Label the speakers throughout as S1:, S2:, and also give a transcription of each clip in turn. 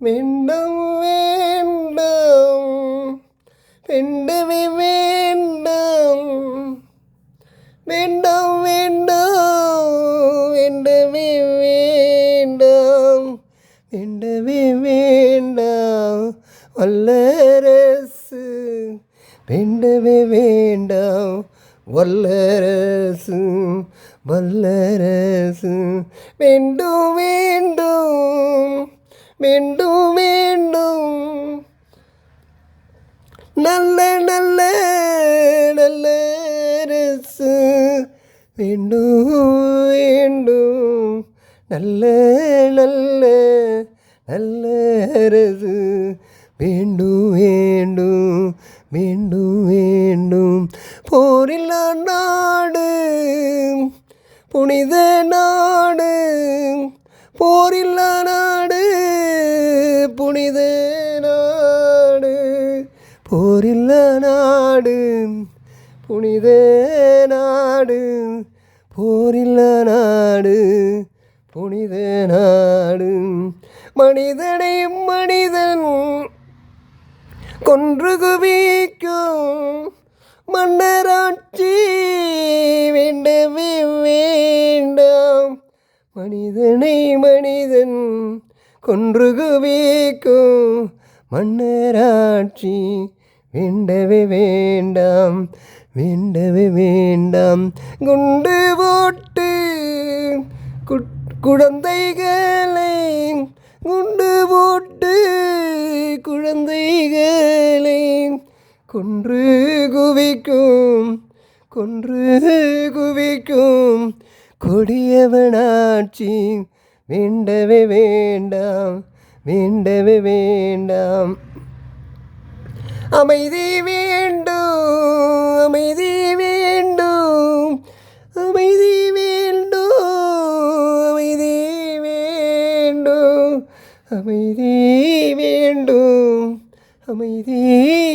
S1: வேண்டும் வேண்டும் வேண்டவே வேண்டும் வேண்டும் வேண்டும் வேண்டவே வேண்டும் வேண்டவே வேண்டாம் வல்லரசு வேண்டவே வேண்டாம் வல்லரசு வல்லரசு வேண்டும் வேண்டும் வேண்டும் வேண்டும் நல்ல நல்ல நல்ல அரசு வேண்டும் வேண்டும் நல்ல நல்ல நல்ல அரசு வேண்டும் வேண்டும் வேண்டும் வேண்டும் போரில்லா நாடு புனித நாடு போரில்லா நாடு புனித நாடு போரில்லா நாடு புனித நாடு போரில்லா நாடு புனித நாடு மனிதனை மனிதன் கொன்று குவிக்கும் மன்னராட்சி வேண்டவே வேண்டாம் மனிதனை மனிதன் கொன்று குவிக்கும் மன்னராட்சி வேண்டவே வேண்டாம் வேண்டவே வேண்டாம் குண்டு போட்டு குழந்தைகளை குண்டு போட்டு குழந்தைகளை கொன்று குவிக்கும் கொடியவனாட்சி வேண்டவே வேண்டாம் வேண்டவே வேண்டாம் அமைதி வேண்டும் அமைதி வேண்டும் அமைதி வேண்டும் அமைதி வேண்டும் அமைதி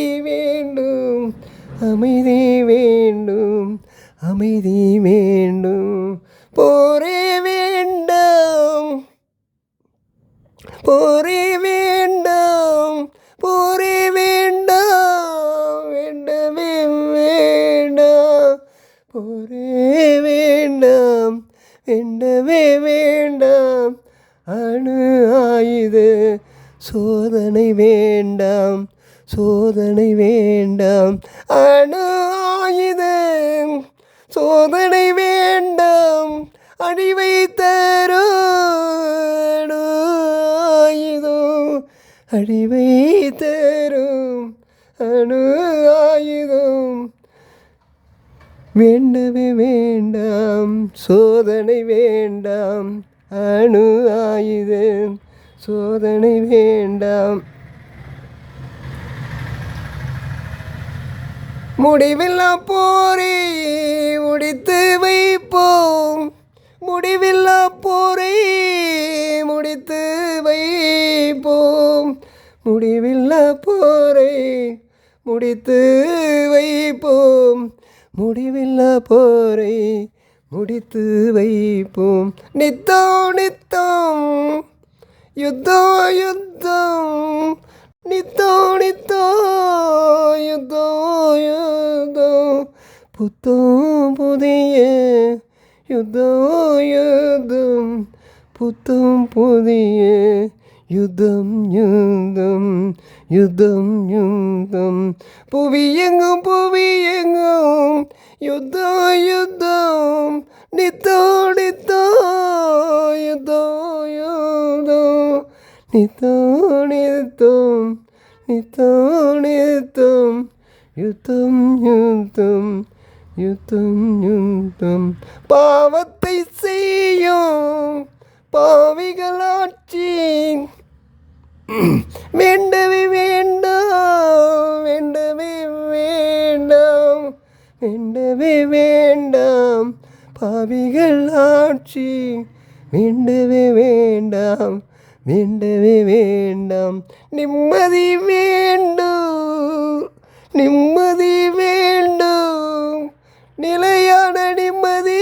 S1: வேண்டும் அமைதி வேண்டும் அமைதி வேண்டும் போரே வேண்டாம் போரே வேண்டாம் போரே வேண்டாம் வேண்டவே வேண்டாம் போரே வேண்டாம் வேண்டவே வேண்டாம் அணு ஆயுத சோதனை வேண்டாம் சோதனை வேண்டாம் அணு ஆயுத சோதனை வேண்டாம் அழிவை தரும் ஆயுதம் அழிவை தரும் அணு ஆயுதம் வேண்டவே வேண்டாம் சோதனை வேண்டாம் அணு ஆயுதம் சோதனை வேண்டாம் முடிவில்லா போரை முடித்து வைப்போம் முடிவில்லா போரை முடித்து வைப்போம் முடிவில்லா போரை முடித்து வைப்போம் முடிவில்லா போரை முடித்து வைப்போம் நித்தம் நித்தம் யுத்தம் யுத்தம் நித்தம் நித்தம் யுத்தம் யுத்தம் புத்தம் புதிய யுத்தம் யுத்தம் புத்தம் புதிய யுத்தம் யுத்தம் யுத்தம் யுத்தம் புவியெங்கும் யுத்தம் யுத்தம் நித்தம் நித்தம் யுத்தம் யுத்தம் நித்தம் நித்தம் நித்தம் நித்தம் யுத்தம் யுத்தம் யுத்தம் யுத்தம் பாவத்தை செய்யும் பாவிகளாட்சி வேண்டவே வேண்டாம் வேண்டவே வேண்டாம் வேண்டவே வேண்டாம் பாவிகள் ஆட்சி வேண்டவே வேண்டாம் வேண்டவே வேண்டாம் நிம்மதி வேண்டும் நிம்மதி வேண்டும் நிலையான நிம்மதி